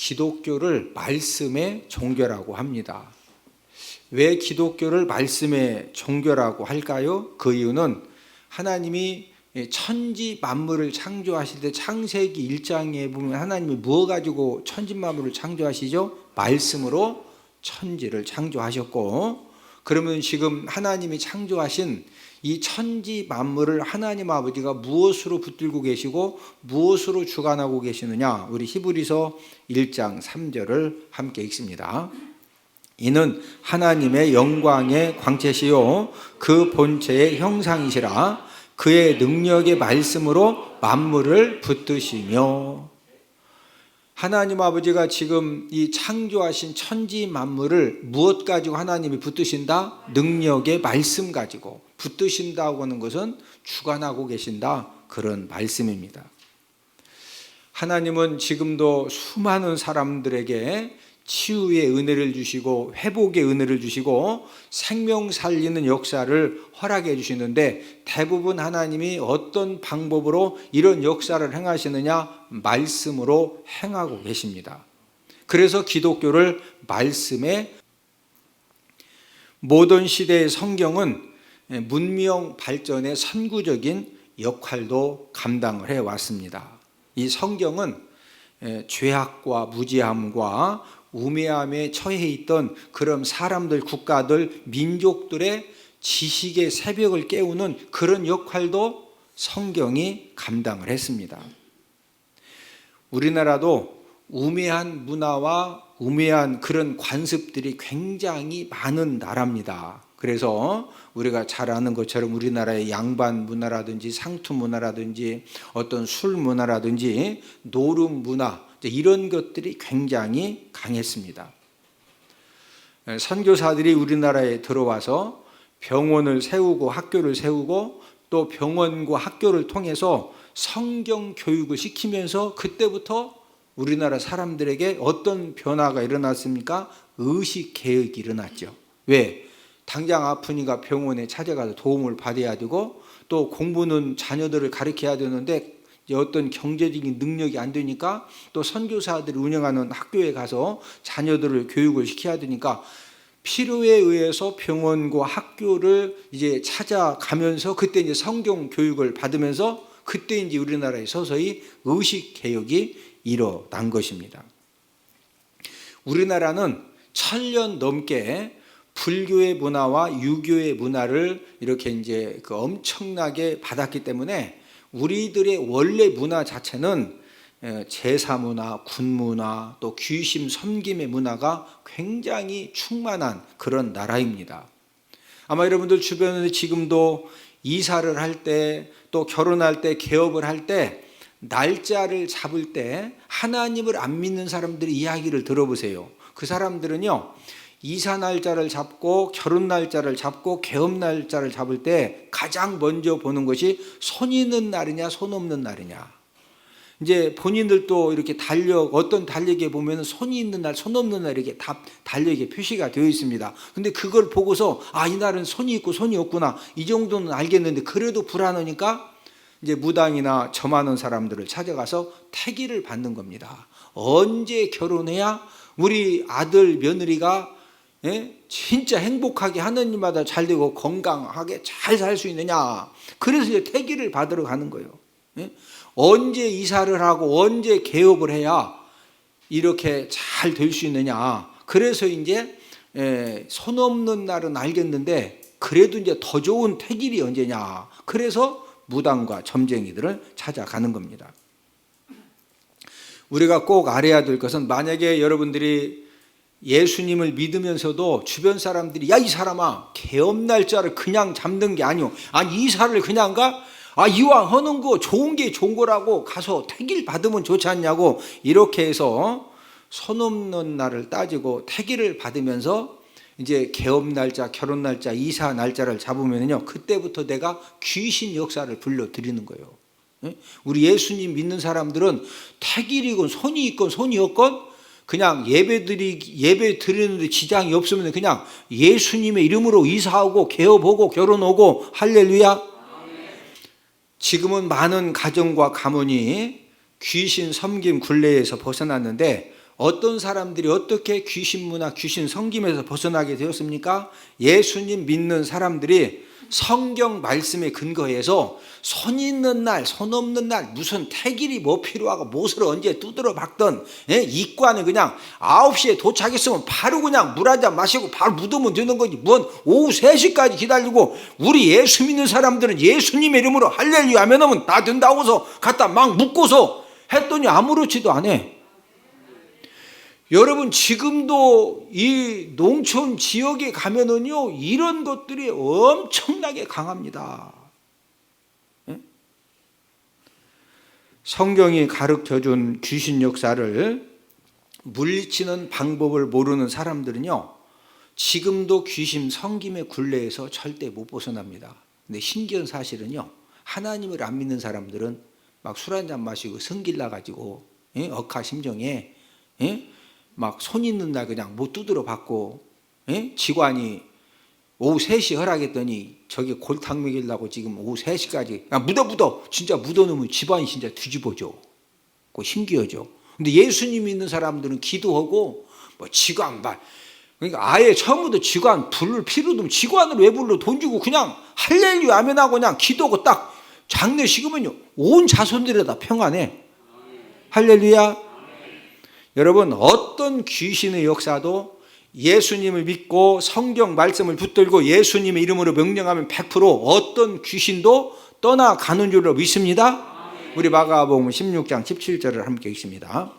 기독교를 말씀의 종교라고 합니다. 왜 기독교를 말씀의 종교라고 할까요? 그 이유는 하나님이 천지 만물을 창조하실 때 창세기 1장에 보면 하나님이 무엇 가지고 천지 만물을 창조하시죠? 말씀으로 천지를 창조하셨고, 그러면 지금 하나님이 창조하신 이 천지 만물을 하나님 아버지가 무엇으로 붙들고 계시고 무엇으로 주관하고 계시느냐? 우리 히브리서 1장 3절을 함께 읽습니다. 이는 하나님의 영광의 광채시요 그 본체의 형상이시라. 그의 능력의 말씀으로 만물을 붙드시며. 하나님 아버지가 지금 이 창조하신 천지 만물을 무엇 가지고 하나님이 붙드신다? 능력의 말씀 가지고 붙드신다고 하는 것은 주관하고 계신다, 그런 말씀입니다. 하나님은 지금도 수많은 사람들에게 치유의 은혜를 주시고 회복의 은혜를 주시고 생명 살리는 역사를 허락해 주시는데, 대부분 하나님이 어떤 방법으로 이런 역사를 행하시느냐? 말씀으로 행하고 계십니다. 그래서 기독교를 말씀의, 모던 시대의 성경은 문명 발전의 선구적인 역할도 감당을 해왔습니다. 이 성경은 죄악과 무지함과 우매함에 처해 있던 그런 사람들, 국가들, 민족들의 지식의 새벽을 깨우는 그런 역할도 성경이 감당을 했습니다. 우리나라도 우매한 문화와 우매한 그런 관습들이 굉장히 많은 나라입니다. 그래서 우리가 잘 아는 것처럼 우리나라의 양반 문화라든지 상투 문화라든지 어떤 술 문화라든지 노름 문화, 이런 것들이 굉장히 강했습니다. 선교사들이 우리나라에 들어와서 병원을 세우고 학교를 세우고 또 병원과 학교를 통해서 성경 교육을 시키면서 그때부터 우리나라 사람들에게 어떤 변화가 일어났습니까? 의식 개혁이 일어났죠. 왜? 당장 아프니까 병원에 찾아가서 도움을 받아야 되고, 또 공부는 자녀들을 가르쳐야 되는데 어떤 경제적인 능력이 안 되니까 또 선교사들이 운영하는 학교에 가서 자녀들을 교육을 시켜야 되니까 필요에 의해서 병원과 학교를 이제 찾아가면서 그때 이제 성경 교육을 받으면서 그때 이제 우리나라에 서서히 의식 개혁이 일어난 것입니다. 우리나라는 1000년 넘게 불교의 문화와 유교의 문화를 이렇게 이제 엄청나게 받았기 때문에 우리들의 원래 문화 자체는 제사 문화, 군 문화, 또 귀신 섬김의 문화가 굉장히 충만한 그런 나라입니다. 아마 여러분들 주변에 지금도 이사를 할 때, 또 결혼할 때, 개업을 할 때 날짜를 잡을 때 하나님을 안 믿는 사람들의 이야기를 들어보세요. 그 사람들은요, 이사 날짜를 잡고 결혼 날짜를 잡고 개업 날짜를 잡을 때 가장 먼저 보는 것이 손 있는 날이냐 손 없는 날이냐. 이제 본인들도 이렇게 달력, 어떤 달력에 보면 손이 있는 날 손 없는 날 이렇게 다 달력에 표시가 되어 있습니다. 근데 그걸 보고서 이 날은 손이 있고 손이 없구나, 이 정도는 알겠는데 그래도 불안하니까 이제 무당이나 점하는 사람들을 찾아가서 태기를 받는 겁니다. 언제 결혼해야 우리 아들 며느리가 진짜 행복하게 하느님마다 잘 되고 건강하게 잘 살 수 있느냐. 그래서 이제 태기를 받으러 가는 거예요. 언제 이사를 하고 언제 개업을 해야 이렇게 잘 될 수 있느냐. 그래서 이제 손 없는 날은 알겠는데 그래도 이제 더 좋은 태길이 언제냐. 그래서 무당과 점쟁이들을 찾아가는 겁니다. 우리가 꼭 알아야 될 것은, 만약에 여러분들이 예수님을 믿으면서도 주변 사람들이 이 사람아 개업 날짜를 그냥 잡는 게 아니오, 이사를 그냥 가? 이왕 하는 거 좋은 게 좋은 거라고 가서 태길 받으면 좋지 않냐고 이렇게 해서 손 없는 날을 따지고 태길을 받으면서 이제 개업 날짜, 결혼 날짜, 이사 날짜를 잡으면요, 그때부터 내가 귀신 역사를 불러들이는 거예요. 우리 예수님 믿는 사람들은 태길이건 손이 있건 손이 없건 그냥 예배 드리는데 지장이 없으면 그냥 예수님의 이름으로 이사하고 개업하고 결혼하고 할렐루야. 지금은 많은 가정과 가문이 귀신 섬김 굴레에서 벗어났는데 어떤 사람들이 어떻게 귀신 문화, 귀신 섬김에서 벗어나게 되었습니까? 예수님 믿는 사람들이 성경 말씀에 근거해서 손 있는 날, 손 없는 날, 무슨 태길이 뭐 필요하고 못을 언제 두드려 박던, 이과는 그냥 9시에 도착했으면 바로 그냥 물 한 잔 마시고 바로 묻으면 되는 거지. 뭔 오후 3시까지 기다리고, 우리 예수 믿는 사람들은 예수님의 이름으로 할렐루야 하면 다 된다고서 갖다 막 묻고서 했더니 아무렇지도 않아. 여러분, 지금도 이 농촌 지역에 가면은요, 이런 것들이 엄청나게 강합니다. 성경이 가르쳐준 귀신 역사를 물리치는 방법을 모르는 사람들은요, 지금도 귀신 섬김의 굴레에서 절대 못 벗어납니다. 근데 신기한 사실은요, 하나님을 안 믿는 사람들은 막 술 한잔 마시고 성길 나가지고 억하심정에 막 손 있는 날 그냥 못 두드려 받고, 직관이 오후 3시 허락했더니 저기 골탕 먹이려고 지금 오후 3시까지 묻어 진짜 묻어놓으면 집안이 진짜 뒤집어져. 그거 신기하죠. 근데 예수님 믿는 사람들은 기도하고 뭐 직관 말, 그러니까 아예 처음부터 직관 부를 필요도 없고, 직관을 왜 불러? 돈 주고 그냥 할렐루야 아멘하고 그냥 기도하고 딱 장례 식으면요, 온 자손들이 다 평안해. 할렐루야. 여러분, 어떤 귀신의 역사도 예수님을 믿고 성경 말씀을 붙들고 예수님의 이름으로 명령하면 100% 어떤 귀신도 떠나가는 줄로 믿습니다. 우리 마가복음 16장 17절을 함께 읽습니다.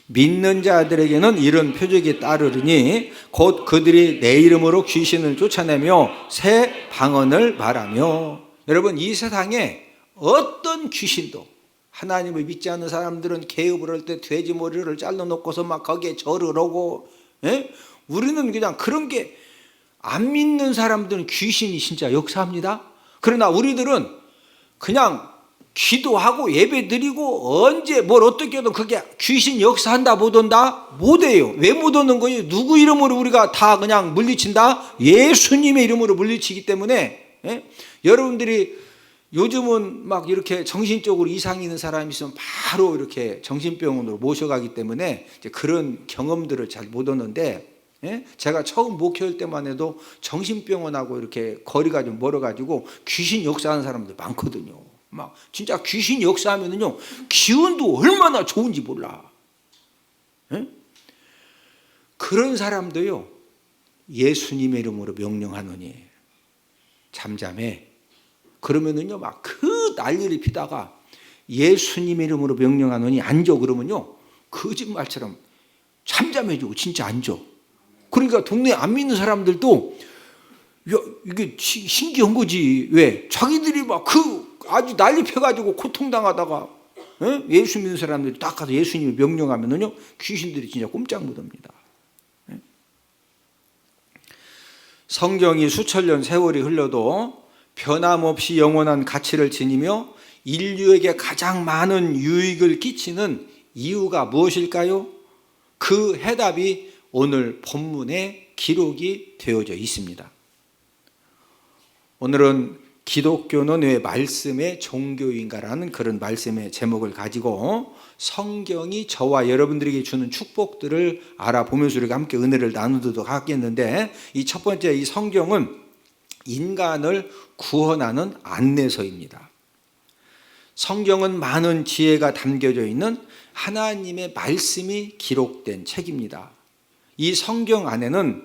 믿는 자들에게는 이런 표적이 따르리니 곧 그들이 내 이름으로 귀신을 쫓아내며 새 방언을 말하며. 여러분, 이 세상에 어떤 귀신도, 하나님을 믿지 않는 사람들은 개업을 할 때 돼지 머리를 잘라놓고서 막 거기에 절을 하고, 우리는 그냥 그런 게, 안 믿는 사람들은 귀신이 진짜 역사합니다. 그러나 우리들은 그냥 기도하고 예배 드리고 언제 뭘 어떻게 해도 그게 귀신 역사한다 못한다? 못해요. 왜 못하는 거예요? 누구 이름으로 우리가 다 그냥 물리친다? 예수님의 이름으로 물리치기 때문에. 여러분들이 요즘은 막 이렇게 정신적으로 이상이 있는 사람이 있으면 바로 이렇게 정신병원으로 모셔가기 때문에 이제 그런 경험들을 잘 못 얻는데, 제가 처음 목회할 때만 해도 정신병원하고 이렇게 거리가 좀 멀어가지고 귀신 역사하는 사람들 많거든요. 막 진짜 귀신 역사하면은요, 기운도 얼마나 좋은지 몰라. 그런 사람도요, 예수님의 이름으로 명령하노니 잠잠해. 그러면은요, 막 그 난리를 피다가 예수님의 이름으로 명령하노니 앉아 그러면요, 거짓말처럼 잠잠해지고 진짜 앉아. 그러니까 동네 안 믿는 사람들도 야, 이게 신기한 거지. 왜? 자기들이 막 아주 난리 펴가지고 고통당하다가 예수 믿는 사람들이 딱 가서 예수님이 명령하면은요, 귀신들이 진짜 꼼짝 못합니다. 성경이 수천 년 세월이 흘러도 변함없이 영원한 가치를 지니며 인류에게 가장 많은 유익을 끼치는 이유가 무엇일까요? 그 해답이 오늘 본문에 기록이 되어져 있습니다. 오늘은 기독교는 왜 말씀의 종교인가라는 그런 말씀의 제목을 가지고 성경이 저와 여러분들에게 주는 축복들을 알아보면서 우리가 함께 은혜를 나누도록 하겠는데, 이 첫 번째, 이 성경은 인간을 구원하는 안내서입니다. 성경은 많은 지혜가 담겨져 있는 하나님의 말씀이 기록된 책입니다. 이 성경 안에는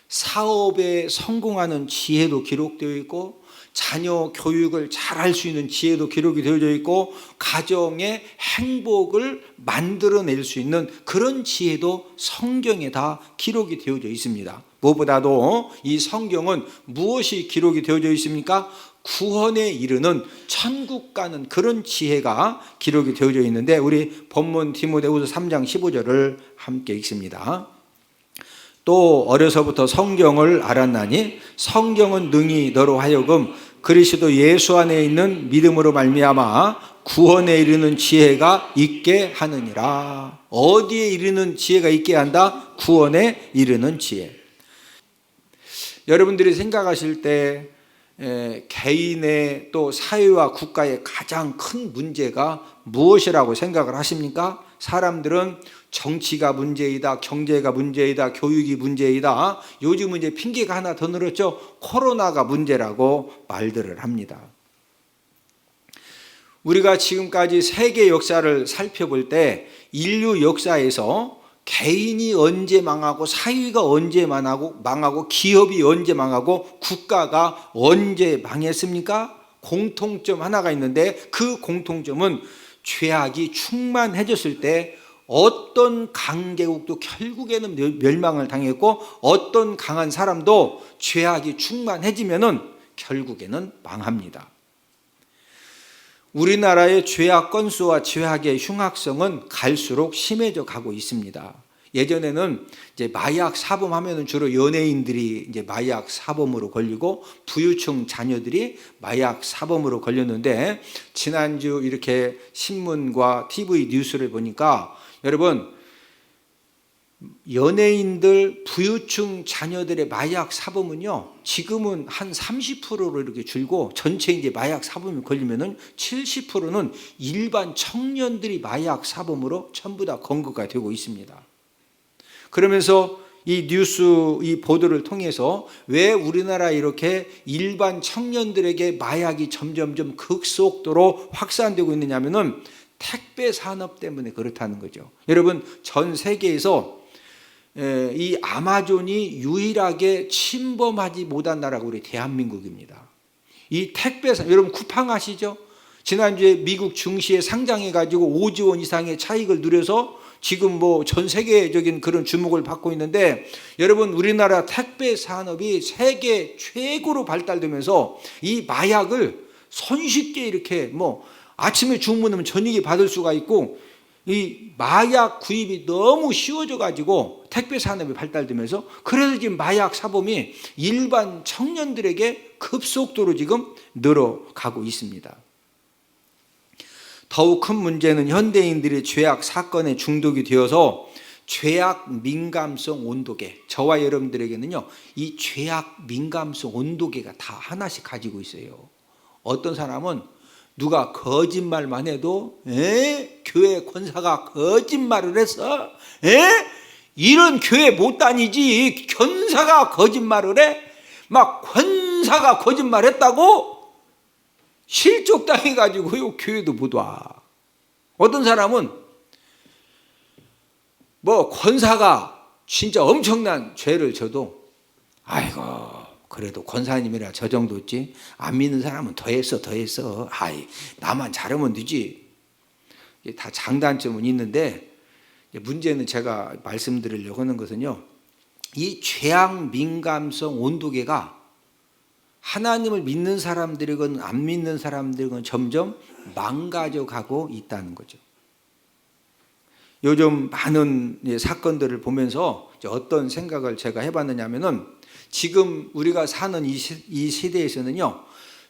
사업에 성공하는 지혜도 기록되어 있고, 자녀 교육을 잘할 수 있는 지혜도 기록이 되어져 있고, 가정의 행복을 만들어낼 수 있는 그런 지혜도 성경에 다 기록이 되어져 있습니다. 무엇보다도 이 성경은 무엇이 기록이 되어져 있습니까? 구원에 이르는 천국 가는 그런 지혜가 기록이 되어져 있는데, 우리 본문 디모데후서 3장 15절을 함께 읽습니다. 또 어려서부터 성경을 알았나니 성경은 능히 너로 하여금 그리스도 예수 안에 있는 믿음으로 말미암아 구원에 이르는 지혜가 있게 하느니라. 어디에 이르는 지혜가 있게 한다? 구원에 이르는 지혜. 여러분들이 생각하실 때 개인의 또 사회와 국가의 가장 큰 문제가 무엇이라고 생각을 하십니까? 사람들은 정치가 문제이다, 경제가 문제이다, 교육이 문제이다. 요즘은 이제 핑계가 하나 더 늘었죠. 코로나가 문제라고 말들을 합니다. 우리가 지금까지 세계 역사를 살펴볼 때 인류 역사에서 개인이 언제 망하고 사회가 언제 망하고 기업이 언제 망하고 국가가 언제 망했습니까? 공통점 하나가 있는데 그 공통점은 죄악이 충만해졌을 때 어떤 강대국도 결국에는 멸망을 당했고 어떤 강한 사람도 죄악이 충만해지면은 결국에는 망합니다. 우리나라의 죄악 건수와 죄악의 흉악성은 갈수록 심해져 가고 있습니다. 예전에는 이제 마약 사범하면은 주로 연예인들이 이제 마약 사범으로 걸리고 부유층 자녀들이 마약 사범으로 걸렸는데 지난주 이렇게 신문과 TV 뉴스를 보니까 여러분 연예인들 부유층 자녀들의 마약 사범은요 지금은 한 30%로 이렇게 줄고 전체 이제 마약 사범이 걸리면은 70%는 일반 청년들이 마약 사범으로 전부 다 검거가 되고 있습니다. 그러면서 이 뉴스 이 보도를 통해서 왜 우리나라 이렇게 일반 청년들에게 마약이 점점점 극속도로 확산되고 있느냐면은 택배 산업 때문에 그렇다는 거죠. 여러분 전 세계에서 이 아마존이 유일하게 침범하지 못한 나라가 우리 대한민국입니다. 이 택배산 여러분 쿠팡 아시죠? 지난주에 미국 증시에 상장해가지고 5조 원 이상의 차익을 누려서 지금 뭐 전 세계적인 그런 주목을 받고 있는데 여러분 우리나라 택배 산업이 세계 최고로 발달되면서 이 마약을 손쉽게 이렇게 뭐 아침에 주문하면 저녁에 받을 수가 있고 이 마약 구입이 너무 쉬워져 가지고 택배 산업이 발달되면서 그래서 지금 마약 사범이 일반 청년들에게 급속도로 지금 늘어가고 있습니다. 더욱 큰 문제는 현대인들이 죄악 사건에 중독이 되어서 죄악 민감성 온도계 저와 여러분들에게는요 이 죄악 민감성 온도계가 다 하나씩 가지고 있어요. 어떤 사람은 누가 거짓말만 해도 교회 권사가 거짓말을 했어? 이런 교회 못 다니지 권사가 거짓말을 해? 막 권사가 거짓말했다고? 실족당해가지고요 교회도 못 와. 어떤 사람은 뭐 권사가 진짜 엄청난 죄를 져도 아이고 그래도 권사님이라 저 정도지 안 믿는 사람은 더 했어 아이 나만 잘하면 되지. 다 장단점은 있는데 문제는 제가 말씀드리려고 하는 것은요 이 죄악 민감성 온도계가 하나님을 믿는 사람들이건 안 믿는 사람들이건 점점 망가져가고 있다는 거죠. 요즘 많은 사건들을 보면서 어떤 생각을 제가 해봤느냐 하면은 지금 우리가 사는 이 시대에서는요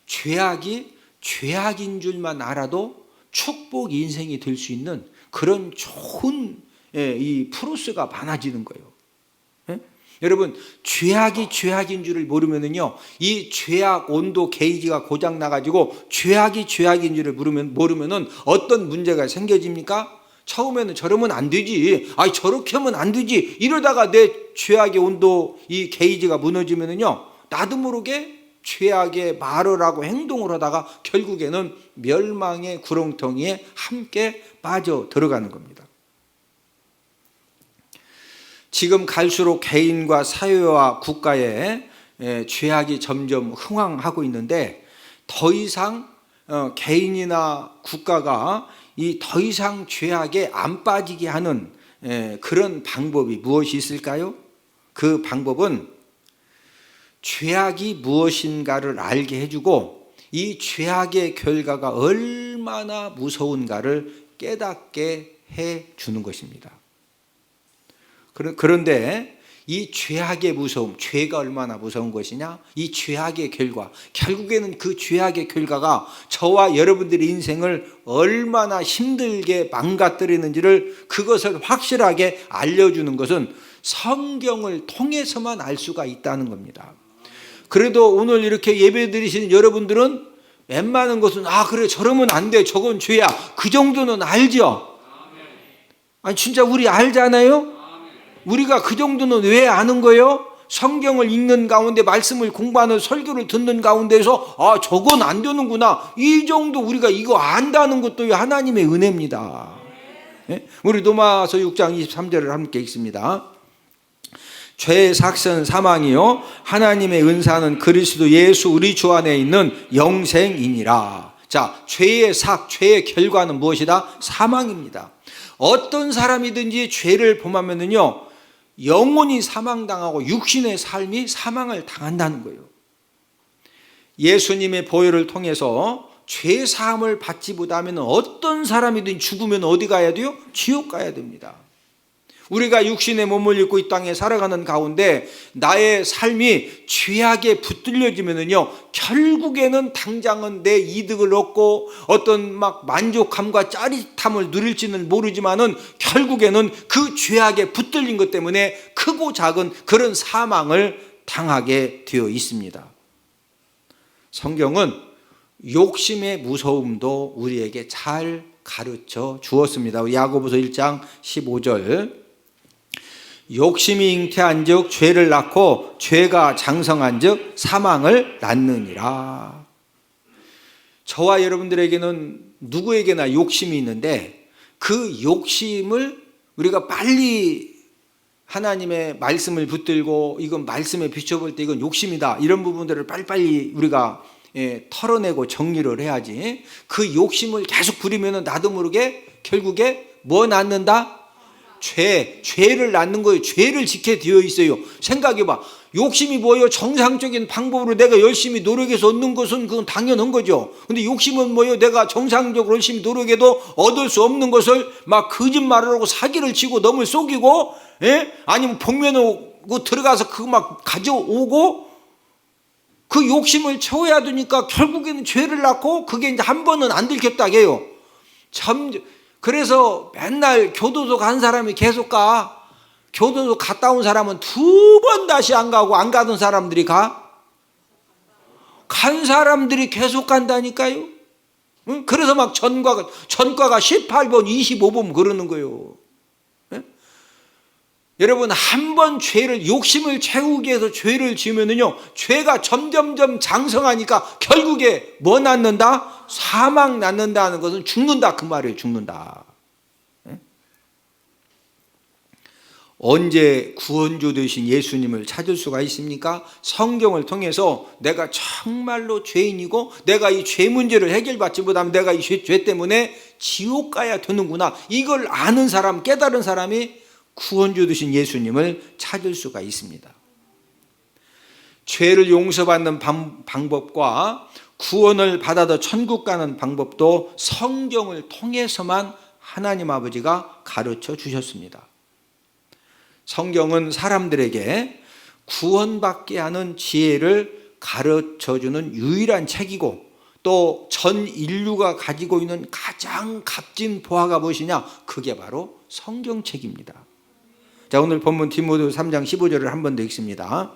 죄악이 죄악인 줄만 알아도 축복 인생이 될 수 있는 그런 좋은 이 프로세스가 많아지는 거예요. 여러분 죄악이 죄악인 줄을 모르면은요 이 죄악 온도 게이지가 고장 나가지고 죄악이 죄악인 줄을 모르면은 어떤 문제가 생겨집니까? 처음에는 저러면 안 되지, 아이 저렇게 하면 안 되지 이러다가 내 죄악의 온도 이 게이지가 무너지면은요 나도 모르게 죄악의 말을 하고 행동을 하다가 결국에는 멸망의 구렁텅이에 함께 빠져 들어가는 겁니다. 지금 갈수록 개인과 사회와 국가에 죄악이 점점 흥황하고 있는데 더 이상 개인이나 국가가 이 더 이상 죄악에 안 빠지게 하는 그런 방법이 무엇이 있을까요? 그 방법은 죄악이 무엇인가를 알게 해주고 이 죄악의 결과가 얼마나 무서운가를 깨닫게 해주는 것입니다. 그런데 이 죄악의 무서움, 죄가 얼마나 무서운 것이냐? 이 죄악의 결과, 결국에는 그 죄악의 결과가 저와 여러분들의 인생을 얼마나 힘들게 망가뜨리는지를 그것을 확실하게 알려주는 것은 성경을 통해서만 알 수가 있다는 겁니다. 그래도 오늘 이렇게 예배 드리시는 여러분들은 웬만한 것은 그래 저러면 안 돼, 저건 죄야, 그 정도는 알죠? 아니 진짜 우리 알잖아요. 우리가 그 정도는 왜 아는 거예요? 성경을 읽는 가운데, 말씀을 공부하는, 설교를 듣는 가운데서 아 저건 안 되는구나, 이 정도 우리가 이거 안다는 것도 하나님의 은혜입니다. 네? 우리 로마서 6장 23절을 함께 읽습니다. 죄의 삭은 사망이요 하나님의 은사는 그리스도 예수 우리 주 안에 있는 영생이니라. 자, 죄의 삭, 죄의 결과는 무엇이다? 사망입니다. 어떤 사람이든지 죄를 범하면은요 영혼이 사망당하고 육신의 삶이 사망을 당한다는 거예요. 예수님의 보혈을 통해서 죄 사함을 받지 못하면 어떤 사람이든 죽으면 어디 가야 돼요? 지옥 가야 됩니다. 우리가 육신의 몸을 입고 이 땅에 살아가는 가운데 나의 삶이 죄악에 붙들려지면은요 결국에는 당장은 내 이득을 얻고 어떤 막 만족감과 짜릿함을 누릴지는 모르지만은 결국에는 그 죄악에 붙들린 것 때문에 크고 작은 그런 사망을 당하게 되어 있습니다. 성경은 욕심의 무서움도 우리에게 잘 가르쳐 주었습니다. 야고보서 1장 15절, 욕심이 잉태한 즉 죄를 낳고 죄가 장성한 즉 사망을 낳느니라. 저와 여러분들에게는 누구에게나 욕심이 있는데 그 욕심을 우리가 빨리 하나님의 말씀을 붙들고 이건 말씀에 비춰볼 때 이건 욕심이다, 이런 부분들을 빨리빨리 우리가 털어내고 정리를 해야지. 그 욕심을 계속 부리면 나도 모르게 결국에 뭐 낳는다? 죄를 낳는 거예요. 죄를 짓게 되어 있어요. 생각해봐. 욕심이 뭐예요? 정상적인 방법으로 내가 열심히 노력해서 얻는 것은 그건 당연한 거죠. 근데 욕심은 뭐예요? 내가 정상적으로 열심히 노력해도 얻을 수 없는 것을 막 거짓말을 하고 사기를 치고 남을 속이고, 아니면 복면하고 들어가서 그거 막 가져오고, 그 욕심을 채워야 되니까 결국에는 죄를 낳고 그게 이제 한 번은 안 들켰다 해요. 그래서 맨날 교도소 간 사람이 계속 가. 교도소 갔다 온 사람은 2번 다시 안 가고, 안 가던 사람들이 가. 간 사람들이 계속 간다니까요. 그래서 막 전과가 18번 25번 그러는 거예요. 여러분, 한 번 죄를, 욕심을 채우기 위해서 죄를 지으면은요 죄가 점점점 장성하니까 결국에 뭐 낳는다? 사망 낳는다는 것은 죽는다, 그 말이에요. 죽는다. 언제 구원주 되신 예수님을 찾을 수가 있습니까? 성경을 통해서 내가 정말로 죄인이고 내가 이 죄 문제를 해결받지 못하면 내가 이 죄 때문에 지옥 가야 되는구나, 이걸 아는 사람, 깨달은 사람이 구원주 되신 예수님을 찾을 수가 있습니다. 죄를 용서받는 방법과 구원을 받아서 천국 가는 방법도 성경을 통해서만 하나님 아버지가 가르쳐 주셨습니다. 성경은 사람들에게 구원받게 하는 지혜를 가르쳐 주는 유일한 책이고, 또 전 인류가 가지고 있는 가장 값진 보화가 무엇이냐? 그게 바로 성경책입니다. 자, 오늘 본문 디모데 3장 15절을 한 번 더 읽습니다.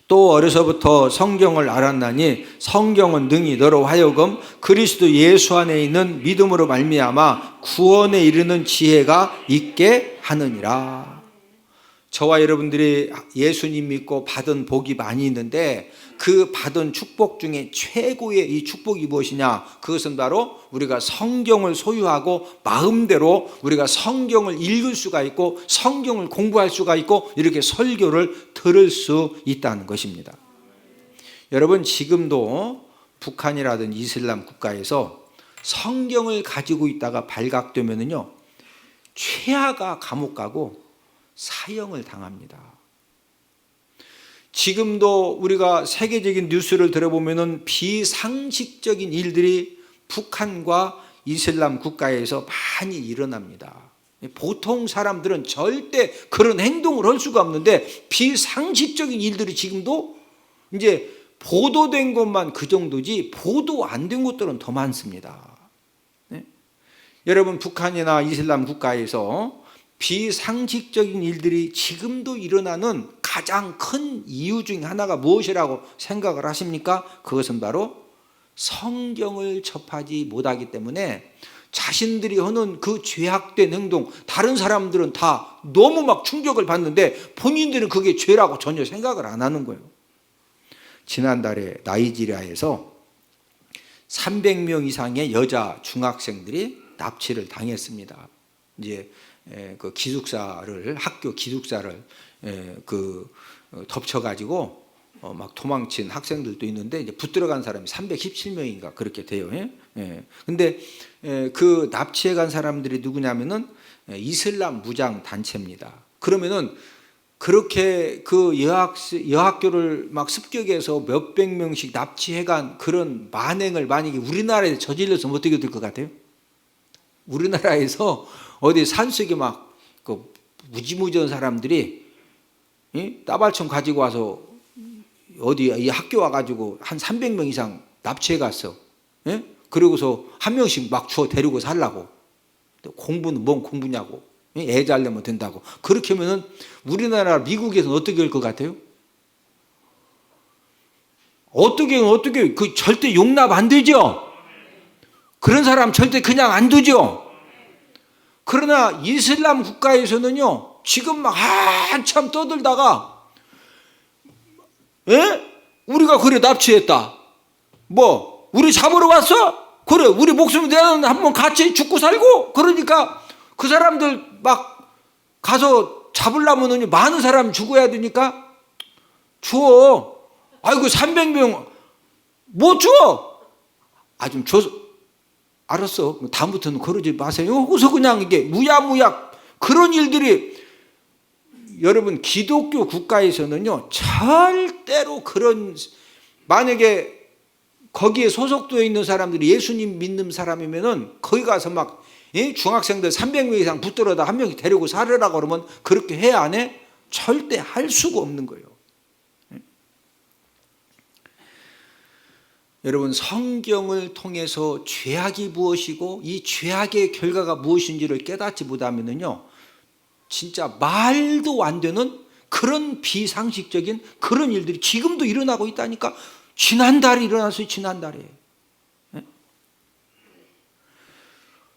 또 어려서부터 성경을 알았나니 성경은 능히 너로 하여금 그리스도 예수 안에 있는 믿음으로 말미암아 구원에 이르는 지혜가 있게 하느니라. 저와 여러분들이 예수님 믿고 받은 복이 많이 있는데 그 받은 축복 중에 최고의 이 축복이 무엇이냐? 그것은 바로 우리가 성경을 소유하고 마음대로 우리가 성경을 읽을 수가 있고 성경을 공부할 수가 있고 이렇게 설교를 들을 수 있다는 것입니다. 여러분, 지금도 북한이라든지 이슬람 국가에서 성경을 가지고 있다가 발각되면은요 최하가 감옥 가고 사형을 당합니다. 지금도 우리가 세계적인 뉴스를 들어보면은 비상식적인 일들이 북한과 이슬람 국가에서 많이 일어납니다. 보통 사람들은 절대 그런 행동을 할 수가 없는데 비상식적인 일들이 지금도 이제 보도된 것만 그 정도지 보도 안 된 것들은 더 많습니다. 네? 여러분, 북한이나 이슬람 국가에서 비상식적인 일들이 지금도 일어나는 가장 큰 이유 중 하나가 무엇이라고 생각을 하십니까? 그것은 바로 성경을 접하지 못하기 때문에 자신들이 하는 그 죄악된 행동, 다른 사람들은 다 너무 막 충격을 받는데 본인들은 그게 죄라고 전혀 생각을 안 하는 거예요. 지난달에 나이지리아에서 300명 이상의 여자 중학생들이 납치를 당했습니다. 이제 그 기숙사를, 학교 기숙사를 덮쳐가지고 막 도망친 학생들도 있는데 이제 붙들어간 사람이 317명인가 그렇게 돼요. 근데 그 납치해 간 사람들이 누구냐면은 이슬람 무장 단체입니다. 그러면은 그렇게 그 여학교를 막 습격해서 몇백 명씩 납치해 간 그런 만행을 만약에 우리나라에 저질렀으면 어떻게 될 것 같아요? 우리나라에서 어디 산속에 막 그 무지무지한 사람들이 따발총 가지고 와서 어디 이 학교 와가지고 한 300명 이상 납치해 갔어. 그러고서 한 명씩 막 주워 데리고 살라고. 공부는 뭔 공부냐고. 애 잘 내면 된다고. 그렇게 하면은 우리나라 미국에서는 어떻게 할 것 같아요? 어떻게 그 절대 용납 안 되죠. 그런 사람 절대 그냥 안 두죠. 그러나 이슬람 국가에서는요, 지금 막 한참 떠들다가, 우리가 그래 납치했다. 뭐, 우리 잡으러 왔어? 그래, 우리 목숨 내는 한번 같이 죽고 살고? 그러니까 그 사람들 막 가서 잡으려면 많은 사람 죽어야 되니까 줘. 아이고, 300명 못 줘. 좀 줘서. 알았어. 다음부터는 그러지 마세요. 그래서 그냥 이게 무야무야 그런 일들이 여러분 기독교 국가에서는요 절대로 그런 만약에 거기에 소속되어 있는 사람들이 예수님 믿는 사람이면은 거기 가서 막 중학생들 300명 이상 붙들어다 한 명씩 데리고 살으라고 그러면 그렇게 해 안 해? 절대 할 수가 없는 거예요. 여러분 성경을 통해서 죄악이 무엇이고 이 죄악의 결과가 무엇인지를 깨닫지 못하면요 진짜 말도 안 되는 그런 비상식적인 그런 일들이 지금도 일어나고 있다니까. 지난달에 일어났어요. 지난달에.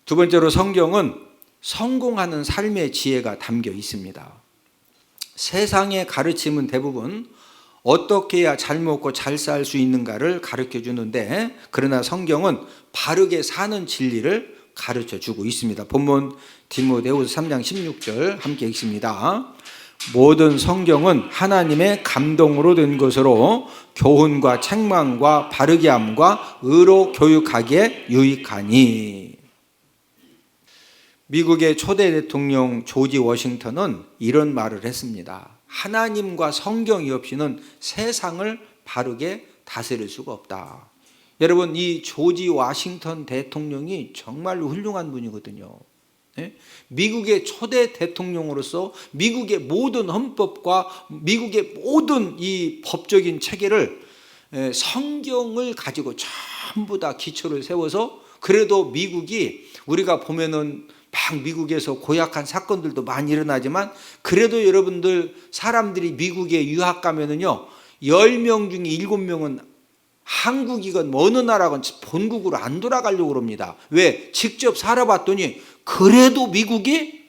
두 번째로 성경은 성공하는 삶의 지혜가 담겨 있습니다. 세상의 가르침은 대부분 어떻게 해야 잘 먹고 잘 살 수 있는가를 가르쳐 주는데 그러나 성경은 바르게 사는 진리를 가르쳐 주고 있습니다. 본문 디모데후서 3장 16절 함께 읽습니다. 모든 성경은 하나님의 감동으로 된 것으로 교훈과 책망과 바르게 함과 의로 교육하기에 유익하니. 미국의 초대 대통령 조지 워싱턴은 이런 말을 했습니다. 하나님과 성경이 없이는 세상을 바르게 다스릴 수가 없다. 여러분 이 조지 워싱턴 대통령이 정말로 훌륭한 분이거든요. 미국의 초대 대통령으로서 미국의 모든 헌법과 미국의 모든 이 법적인 체계를 성경을 가지고 전부 다 기초를 세워서 그래도 미국이 우리가 보면은 막 미국에서 고약한 사건들도 많이 일어나지만 그래도 여러분들 사람들이 미국에 유학 가면은요 10명 중에 7명은 한국이건 어느 나라건 본국으로 안 돌아가려고 그럽니다. 왜? 직접 살아봤더니 그래도 미국이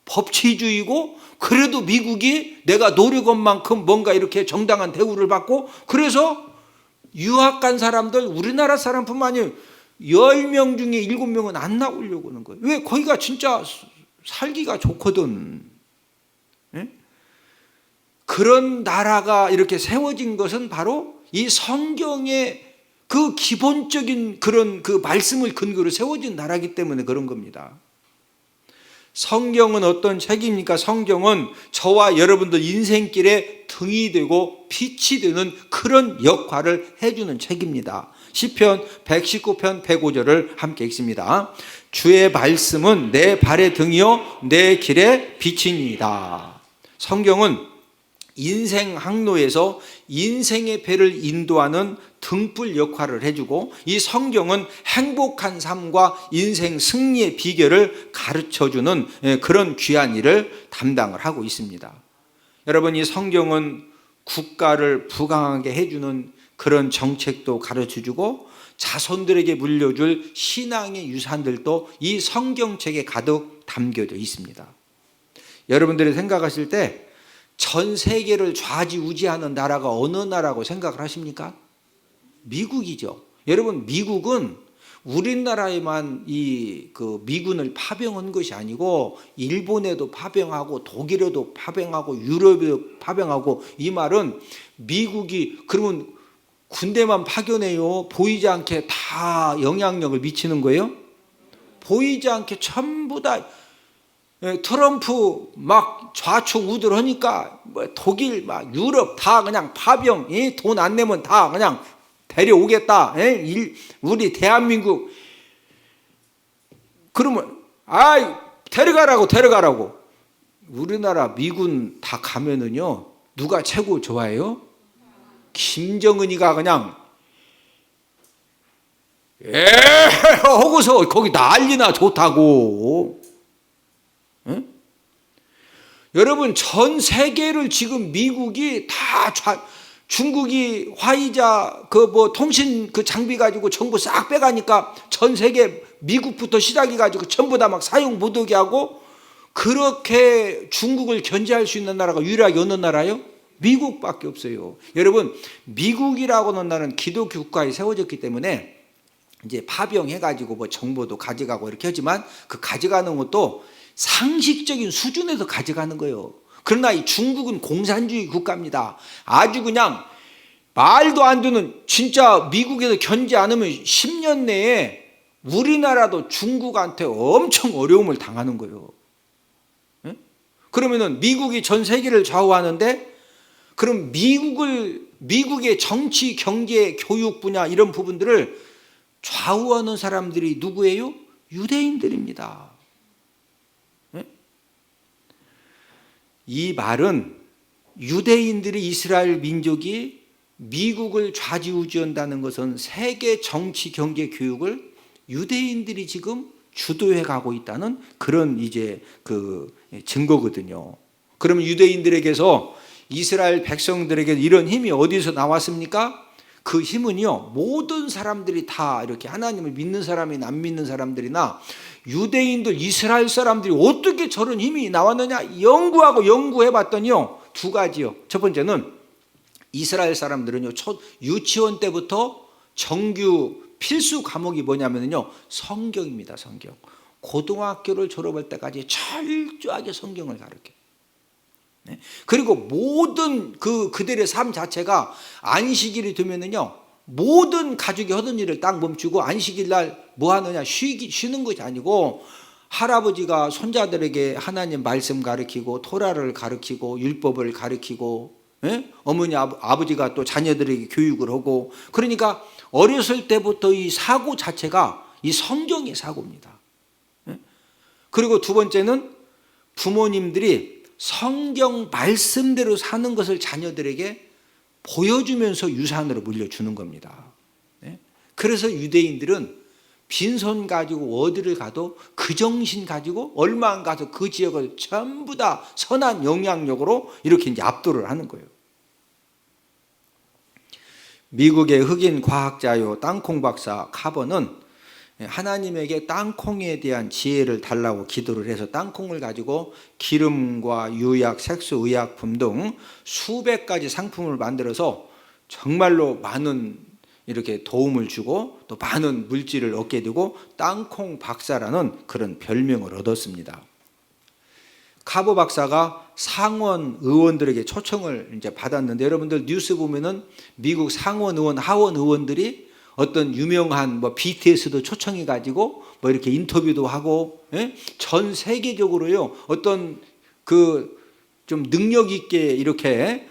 법치주의고 그래도 미국이 내가 노력한 만큼 뭔가 이렇게 정당한 대우를 받고 그래서 유학 간 사람들 우리나라 사람뿐만 아니라 10명 중에 7명은 안 나오려고 하는 거예요. 왜? 거기가 진짜 살기가 좋거든. 그런 나라가 이렇게 세워진 것은 바로 이 성경의 그 기본적인 그런 그 말씀을 근거로 세워진 나라이기 때문에 그런 겁니다. 성경은 어떤 책입니까? 성경은 저와 여러분들 인생길에 등이 되고 빛이 되는 그런 역할을 해주는 책입니다. 시편 119편 105절을 함께 읽습니다. 주의 말씀은 내 발의 등이요 내 길의 빛이니이다. 성경은 인생 항로에서 인생의 배를 인도하는 등불 역할을 해주고 이 성경은 행복한 삶과 인생 승리의 비결을 가르쳐주는 그런 귀한 일을 담당을 하고 있습니다. 여러분 이 성경은 국가를 부강하게 해주는 그런 정책도 가르쳐주고 자손들에게 물려줄 신앙의 유산들도 이 성경책에 가득 담겨져 있습니다. 여러분들이 생각하실 때 전 세계를 좌지우지하는 나라가 어느 나라고 생각을 하십니까? 미국이죠. 여러분, 미국은 우리나라에만 그 미군을 파병한 것이 아니고 일본에도 파병하고 독일에도 파병하고 유럽에도 파병하고, 이 말은 미국이 그러면 군대만 파견해요? 보이지 않게 다 영향력을 미치는 거예요? 보이지 않게 전부 다. 트럼프 막 좌충 우들하니까 독일 막 유럽 다 그냥 파병, 돈 안 내면 다 그냥 데려오겠다. 우리 대한민국 그러면 데려가라고. 우리나라 미군 다 가면은요, 누가 최고 좋아해요? 김정은이가 그냥 하고서 거기 난리나 좋다고. 응? 여러분, 전 세계를 지금 미국이 다 중국이 화이자 통신 장비 가지고 전부 싹 빼가니까 전 세계 미국부터 시작해 가지고 전부 다 막 사용 못하게 하고, 그렇게 중국을 견제할 수 있는 나라가 유일하게 어느 나라요? 미국밖에 없어요. 여러분, 미국이라고 하는 나라는 기독교 국가에 세워졌기 때문에 이제 파병해 가지고 정보도 가져가고 이렇게 하지만, 그 가져가는 것도 상식적인 수준에서 가져가는 거예요. 그러나 이 중국은 공산주의 국가입니다. 아주 그냥 말도 안 되는, 진짜 미국에서 견제 않으면 10년 내에 우리나라도 중국한테 엄청 어려움을 당하는 거예요. 그러면은 미국이 전 세계를 좌우하는데, 그럼 미국의 정치, 경제, 교육 분야 이런 부분들을 좌우하는 사람들이 누구예요? 유대인들입니다. 이 말은 유대인들이, 이스라엘 민족이 미국을 좌지우지한다는 것은 세계 정치, 경제, 교육을 유대인들이 지금 주도해 가고 있다는 그런 이제 증거거든요. 그러면 유대인들에게서 이스라엘 백성들에게 이런 힘이 어디서 나왔습니까? 그 힘은요, 모든 사람들이 다 이렇게 하나님을 믿는 사람이나 안 믿는 사람들이나 유대인들, 이스라엘 사람들이 어떻게 저런 힘이 나왔느냐 연구해 봤더니요, 두 가지요. 첫 번째는 이스라엘 사람들은요, 유치원 때부터 정규 필수 과목이 뭐냐면요, 성경입니다. 성경. 고등학교를 졸업할 때까지 철저하게 성경을 가르쳐요. 그리고 모든 그들의 삶 자체가 안식일이 되면은요, 모든 가족이 하던 일을 딱 멈추고 안식일 날 뭐 하느냐, 쉬는 것이 아니고 할아버지가 손자들에게 하나님 말씀 가르치고 토라를 가르치고 율법을 가르치고, 어머니 아버지가 또 자녀들에게 교육을 하고, 그러니까 어렸을 때부터 이 사고 자체가 이 성경의 사고입니다. 그리고 두 번째는 부모님들이 성경 말씀대로 사는 것을 자녀들에게 보여주면서 유산으로 물려주는 겁니다. 그래서 유대인들은 빈손 가지고 어디를 가도 그 정신 가지고 얼마 안 가서 그 지역을 전부 다 선한 영향력으로 이렇게 이제 압도를 하는 거예요. 미국의 흑인 과학자요, 땅콩 박사 카버는 하나님에게 땅콩에 대한 지혜를 달라고 기도를 해서 땅콩을 가지고 기름과 유약, 색소, 의약품 등 수백 가지 상품을 만들어서 정말로 많은 이렇게 도움을 주고 또 많은 물질을 얻게 되고 땅콩 박사라는 그런 별명을 얻었습니다. 카버 박사가 상원 의원들에게 초청을 이제 받았는데, 여러분들 뉴스 보면은 미국 상원 의원, 하원 의원들이 어떤 유명한 BTS도 초청해 가지고 이렇게 인터뷰도 하고, 전 세계적으로요, 어떤 좀 능력 있게 이렇게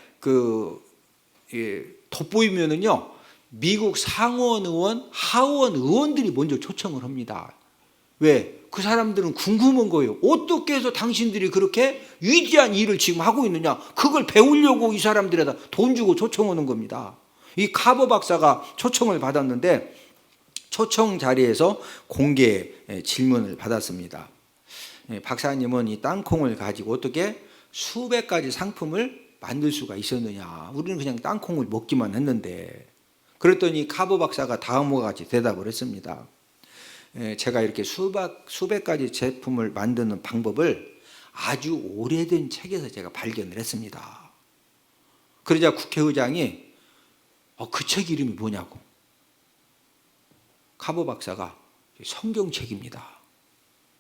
돋보이면은요, 미국 상원 의원, 하원 의원들이 먼저 초청을 합니다. 왜? 그 사람들은 궁금한 거예요. 어떻게 해서 당신들이 그렇게 위대한 일을 지금 하고 있느냐, 그걸 배우려고 이 사람들에다 돈 주고 초청하는 겁니다. 이 카버 박사가 초청을 받았는데 초청 자리에서 공개 질문을 받았습니다. 박사님은 이 땅콩을 가지고 어떻게 수백 가지 상품을 만들 수가 있었느냐, 우리는 그냥 땅콩을 먹기만 했는데, 그랬더니 카보 박사가 다음과 같이 대답을 했습니다. 제가 이렇게 수백 가지 제품을 만드는 방법을 아주 오래된 책에서 제가 발견을 했습니다. 그러자 국회의장이 그 책 이름이 뭐냐고. 카보 박사가 성경책입니다.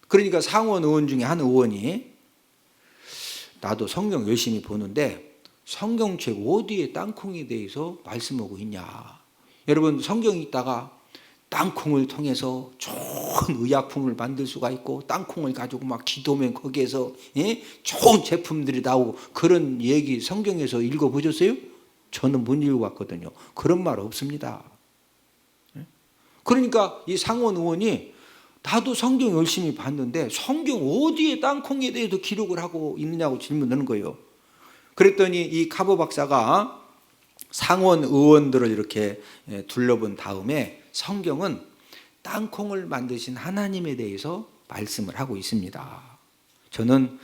그러니까 상원 의원 중에 한 의원이 나도 성경 열심히 보는데 성경책 어디에 땅콩에 대해서 말씀하고 있냐. 여러분 성경 읽다가 땅콩을 통해서 좋은 의약품을 만들 수가 있고 땅콩을 가지고 막 기도면 거기에서 좋은 제품들이 나오고 그런 얘기 성경에서 읽어보셨어요? 저는 못 읽어봤거든요. 그런 말 없습니다. 그러니까 이 상원 의원이 나도 성경 열심히 봤는데 성경 어디에 땅콩에 대해서 기록을 하고 있느냐고 질문하는 거예요. 그랬더니 이 카보 박사가 상원 의원들을 이렇게 둘러본 다음에 성경은 땅콩을 만드신 하나님에 대해서 말씀을 하고 있습니다. 저는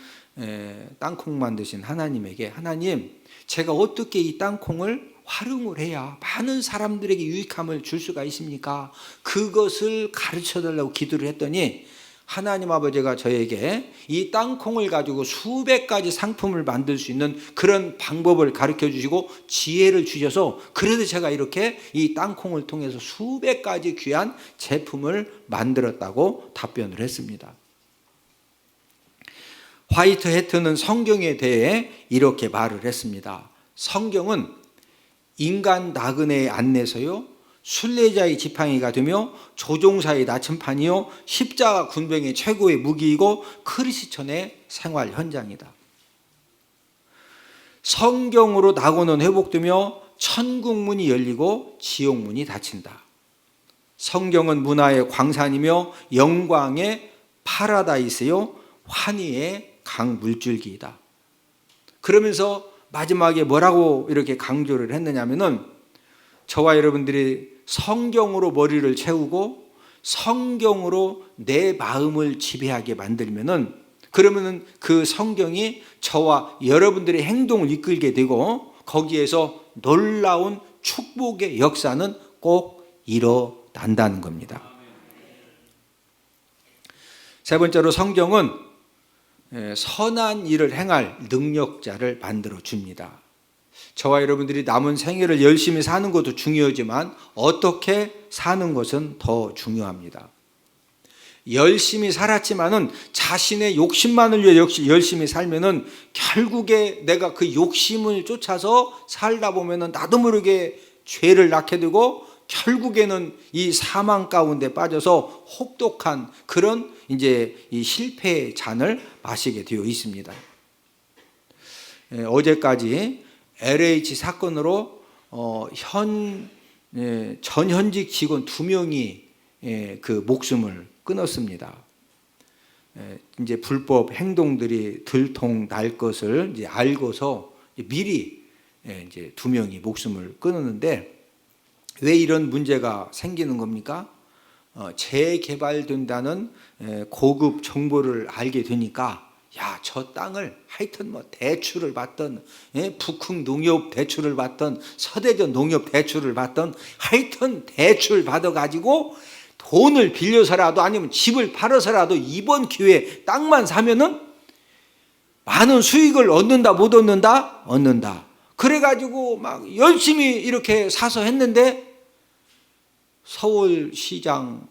땅콩 만드신 하나님에게 하나님, 제가 어떻게 이 땅콩을 활용을 해야 많은 사람들에게 유익함을 줄 수가 있습니까? 그것을 가르쳐달라고 기도를 했더니 하나님 아버지가 저에게 이 땅콩을 가지고 수백 가지 상품을 만들 수 있는 그런 방법을 가르쳐 주시고 지혜를 주셔서 그래서 제가 이렇게 이 땅콩을 통해서 수백 가지 귀한 제품을 만들었다고 답변을 했습니다. 화이트 해트는 성경에 대해 이렇게 말을 했습니다. 성경은 인간 나그네의 안내서요, 순례자의 지팡이가 되며 조종사의 나침판이요 십자가 군병의 최고의 무기이고 크리스천의 생활 현장이다. 성경으로 낙원은 회복되며 천국문이 열리고 지옥문이 닫힌다. 성경은 문화의 광산이며 영광의 파라다이스요 환희의 강물줄기이다. 그러면서 마지막에 뭐라고 이렇게 강조를 했느냐면은 저와 여러분들이 성경으로 머리를 채우고 성경으로 내 마음을 지배하게 만들면은 그러면은 그 성경이 저와 여러분들의 행동을 이끌게 되고 거기에서 놀라운 축복의 역사는 꼭 일어난다는 겁니다. 세 번째로 성경은 선한 일을 행할 능력자를 만들어 줍니다. 저와 여러분들이 남은 생애를 열심히 사는 것도 중요하지만 어떻게 사는 것은 더 중요합니다. 열심히 살았지만은 자신의 욕심만을 위해 열심히 살면은 결국에 내가 그 욕심을 쫓아서 살다 보면은 나도 모르게 죄를 낳게 되고 결국에는 이 사망 가운데 빠져서 혹독한 그런 이제 이 실패의 잔을 마시게 되어 있습니다. 어제까지 LH 사건으로 전현직 직원 2명이 그 목숨을 끊었습니다. 이제 불법 행동들이 들통날 것을 이제 알고서 미리 이제 2명이 목숨을 끊었는데 왜 이런 문제가 생기는 겁니까? 재개발된다는 고급 정보를 알게 되니까 야, 저 땅을 하여튼 뭐 대출을 받던 북흥 농협 대출을 받던 서대전 농협 대출을 받던 하여튼 대출 받아가지고 돈을 빌려서라도 아니면 집을 팔아서라도 이번 기회에 땅만 사면은 많은 수익을 얻는다 못 얻는다? 얻는다. 그래가지고 막 열심히 이렇게 사서 했는데 서울시장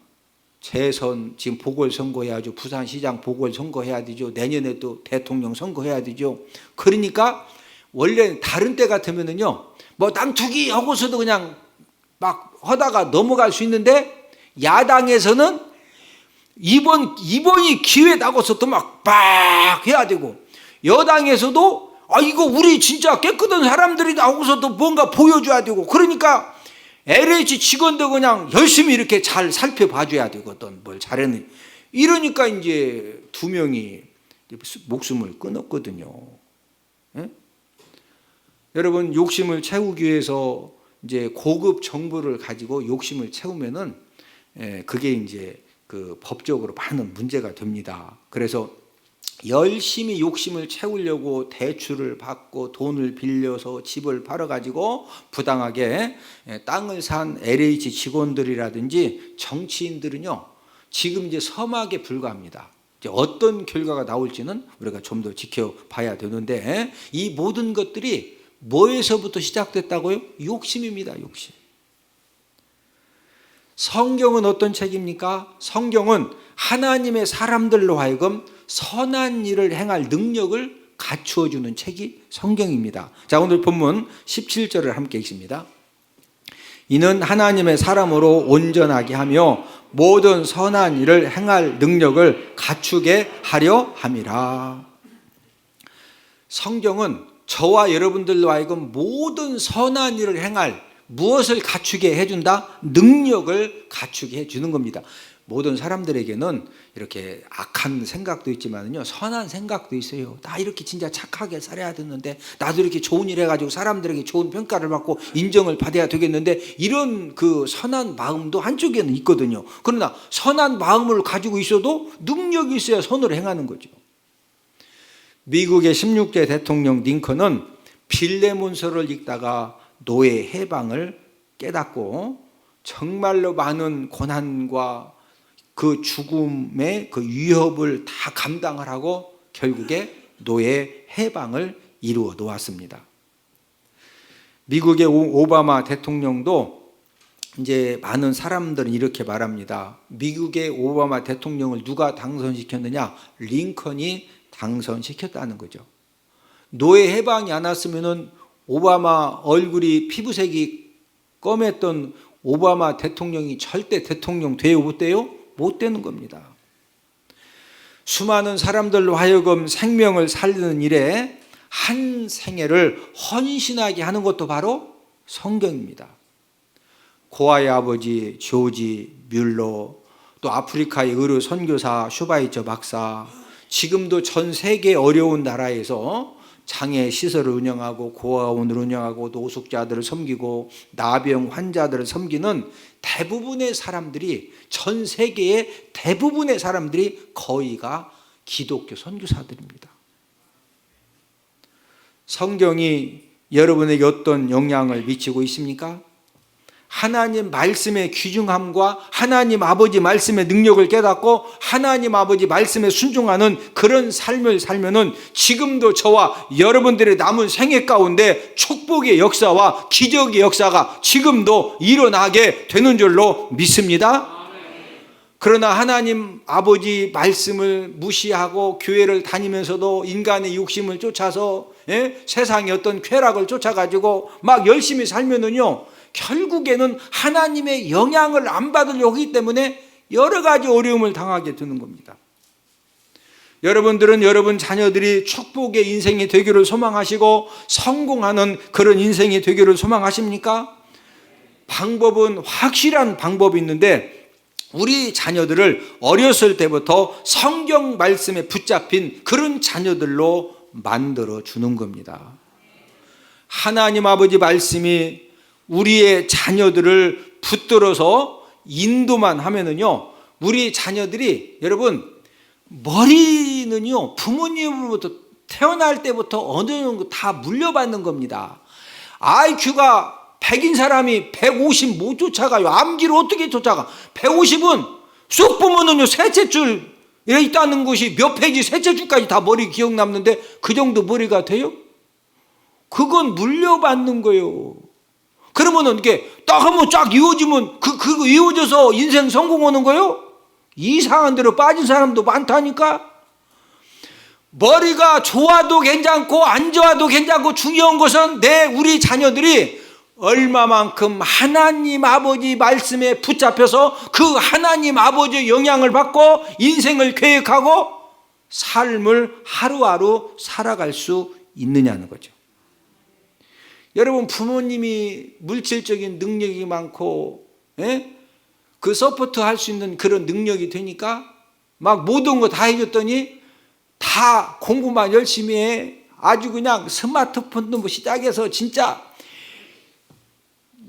재선 지금 보궐선거해야죠. 부산시장 보궐선거해야 되죠. 내년에 또 대통령 선거해야 되죠. 그러니까 원래 다른 때 같으면은요, 뭐 땅 투기 하고서도 그냥 막 하다가 넘어갈 수 있는데 야당에서는 이번이 기회다고서 또 막 해야 되고 여당에서도 이거 우리 진짜 깨끗한 사람들이 나오고서도 뭔가 보여줘야 되고 그러니까 LH 직원도 그냥 열심히 이렇게 잘 살펴봐줘야 되거든. 뭘 잘했는지. 이러니까 이제 2명이 목숨을 끊었거든요. 예? 여러분 욕심을 채우기 위해서 이제 고급 정보를 가지고 욕심을 채우면은 그게 이제 그 법적으로 많은 문제가 됩니다. 그래서 열심히 욕심을 채우려고 대출을 받고 돈을 빌려서 집을 팔아가지고 부당하게 땅을 산 LH 직원들이라든지 정치인들은요, 지금 이제 서막에 불과합니다. 이제 어떤 결과가 나올지는 우리가 좀 더 지켜봐야 되는데, 이 모든 것들이 뭐에서부터 시작됐다고요? 욕심입니다. 욕심. 성경은 어떤 책입니까? 성경은 하나님의 사람들로 하여금 선한 일을 행할 능력을 갖추어 주는 책이 성경입니다. 자, 오늘 본문 17절을 함께 읽습니다. 이는 하나님의 사람으로 온전하게 하며 모든 선한 일을 행할 능력을 갖추게 하려 함이라. 성경은 저와 여러분들로 하여금 모든 선한 일을 행할 무엇을 갖추게 해준다? 능력을 갖추게 해주는 겁니다. 모든 사람들에게는 이렇게 악한 생각도 있지만요, 선한 생각도 있어요. 나 이렇게 진짜 착하게 살아야 되는데, 나도 이렇게 좋은 일 해가지고 사람들에게 좋은 평가를 받고 인정을 받아야 되겠는데, 이런 그 선한 마음도 한쪽에는 있거든요. 그러나 선한 마음을 가지고 있어도 능력이 있어야 선을 행하는 거죠. 미국의 16대 대통령 링컨은 빌레몬서를 읽다가 노예 해방을 깨닫고 정말로 많은 고난과 그 죽음의 그 위협을 다 감당을 하고 결국에 노예 해방을 이루어 놓았습니다. 미국의 오바마 대통령도 이제 많은 사람들은 이렇게 말합니다. 미국의 오바마 대통령을 누가 당선시켰느냐? 링컨이 당선시켰다는 거죠. 노예 해방이 안 왔으면은 오바마 얼굴이 피부색이 검했던 오바마 대통령이 절대 대통령 돼요? 못 돼요? 못 되는 겁니다. 수많은 사람들로 하여금 생명을 살리는 일에 한 생애를 헌신하게 하는 것도 바로 성경입니다. 고아의 아버지 조지 뮬러, 또 아프리카의 의료 선교사 슈바이처 박사, 지금도 전 세계 어려운 나라에서 장애 시설을 운영하고 고아원을 운영하고 노숙자들을 섬기고 나병 환자들을 섬기는 대부분의 사람들이, 전 세계의 대부분의 사람들이 거의가 기독교 선교사들입니다. 성경이 여러분에게 어떤 영향을 미치고 있습니까? 하나님 말씀의 귀중함과 하나님 아버지 말씀의 능력을 깨닫고 하나님 아버지 말씀에 순종하는 그런 삶을 살면은 지금도 저와 여러분들의 남은 생애 가운데 축복의 역사와 기적의 역사가 지금도 일어나게 되는 줄로 믿습니다. 그러나 하나님 아버지 말씀을 무시하고 교회를 다니면서도 인간의 욕심을 쫓아서 세상의 어떤 쾌락을 쫓아가지고 막 열심히 살면은요, 결국에는 하나님의 영향을 안 받으려고 하기 때문에 여러 가지 어려움을 당하게 되는 겁니다. 여러분들은 여러분 자녀들이 축복의 인생이 되기를 소망하시고 성공하는 그런 인생이 되기를 소망하십니까? 방법은 확실한 방법이 있는데, 우리 자녀들을 어렸을 때부터 성경 말씀에 붙잡힌 그런 자녀들로 만들어 주는 겁니다. 하나님 아버지 말씀이 우리의 자녀들을 붙들어서 인도만 하면은요, 우리 자녀들이, 여러분, 머리는요, 부모님으로부터 태어날 때부터 어느 정도 다 물려받는 겁니다. IQ가 100인 사람이 150 못 쫓아가요. 암기를 어떻게 쫓아가? 150은 쑥 보면은요, 셋째 줄에 있다는 것이 몇 페이지 셋째 줄까지 다 머리 기억 남는데 그 정도 머리가 돼요? 그건 물려받는 거예요. 그러면은 이게 딱 한번 쫙 이어지면 그거 이어져서 인생 성공하는 거예요? 이상한 데로 빠진 사람도 많다니까. 머리가 좋아도 괜찮고 안 좋아도 괜찮고, 중요한 것은 우리 자녀들이 얼마만큼 하나님 아버지 말씀에 붙잡혀서 그 하나님 아버지의 영향을 받고 인생을 계획하고 삶을 하루하루 살아갈 수 있느냐는 거죠. 여러분, 부모님이 물질적인 능력이 많고 그 서포트 할 수 있는 그런 능력이 되니까 막 모든 거 다 해줬더니 다 공부만 열심히 해. 아주 그냥 스마트폰도 시작해서 진짜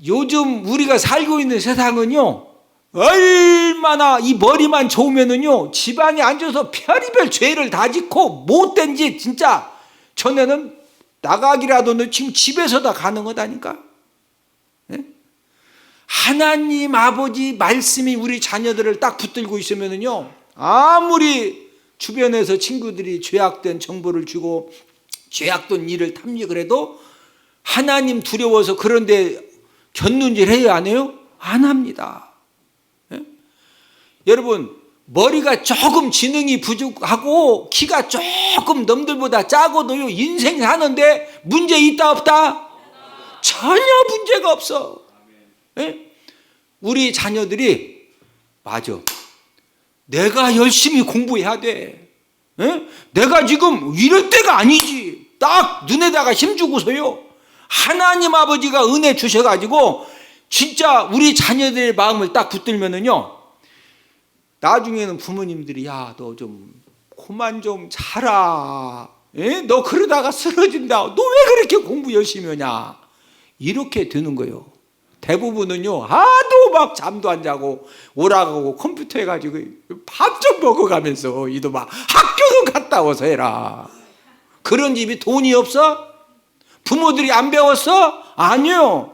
요즘 우리가 살고 있는 세상은요, 얼마나 이 머리만 좋으면은요 집안에 앉아서 별의별 죄를 다 짓고 못된 짓 진짜 전에는 나가기라도 지금 집에서 다 가능하다니까. 예? 하나님 아버지 말씀이 우리 자녀들을 딱 붙들고 있으면은요 아무리 주변에서 친구들이 죄악된 정보를 주고 죄악된 일을 탐닉을 해도 하나님 두려워서 그런데 견눈질 해요 안 해요? 안 합니다. 여러분 머리가 조금 지능이 부족하고 키가 조금 남들보다 작아도요 인생 사는데 문제 있다 없다? 전혀 문제가 없어. 예? 우리 자녀들이 맞아 내가 열심히 공부해야 돼. 예? 내가 지금 이럴 때가 아니지. 딱 눈에다가 힘주고서요 하나님 아버지가 은혜 주셔가지고 진짜 우리 자녀들의 마음을 딱 붙들면은요 나중에는 부모님들이 야 너 좀 그만 좀 자라. 에? 너 그러다가 쓰러진다. 너 왜 그렇게 공부 열심히 하냐. 이렇게 되는 거예요. 대부분은요 하도 막 잠도 안 자고 오라가고 컴퓨터 해가지고 밥 좀 먹어가면서 이도 막 학교도 갔다 와서 해라. 그런 집이 돈이 없어? 부모들이 안 배웠어? 아니요.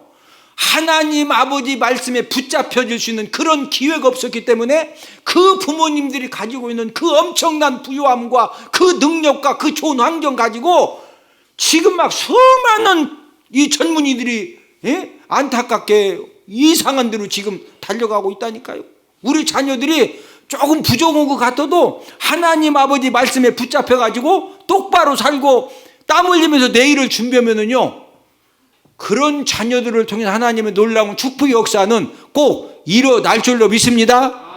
하나님 아버지 말씀에 붙잡혀질 수 있는 그런 기회가 없었기 때문에 그 부모님들이 가지고 있는 그 엄청난 부유함과 그 능력과 그 좋은 환경 가지고 지금 막 수많은 이 젊은이들이 안타깝게 이상한 데로 지금 달려가고 있다니까요. 우리 자녀들이 조금 부족한 것 같아도 하나님 아버지 말씀에 붙잡혀가지고 똑바로 살고 땀 흘리면서 내일을 준비하면은요 그런 자녀들을 통해 하나님의 놀라운 축복의 역사는 꼭 일어날 줄로 믿습니다.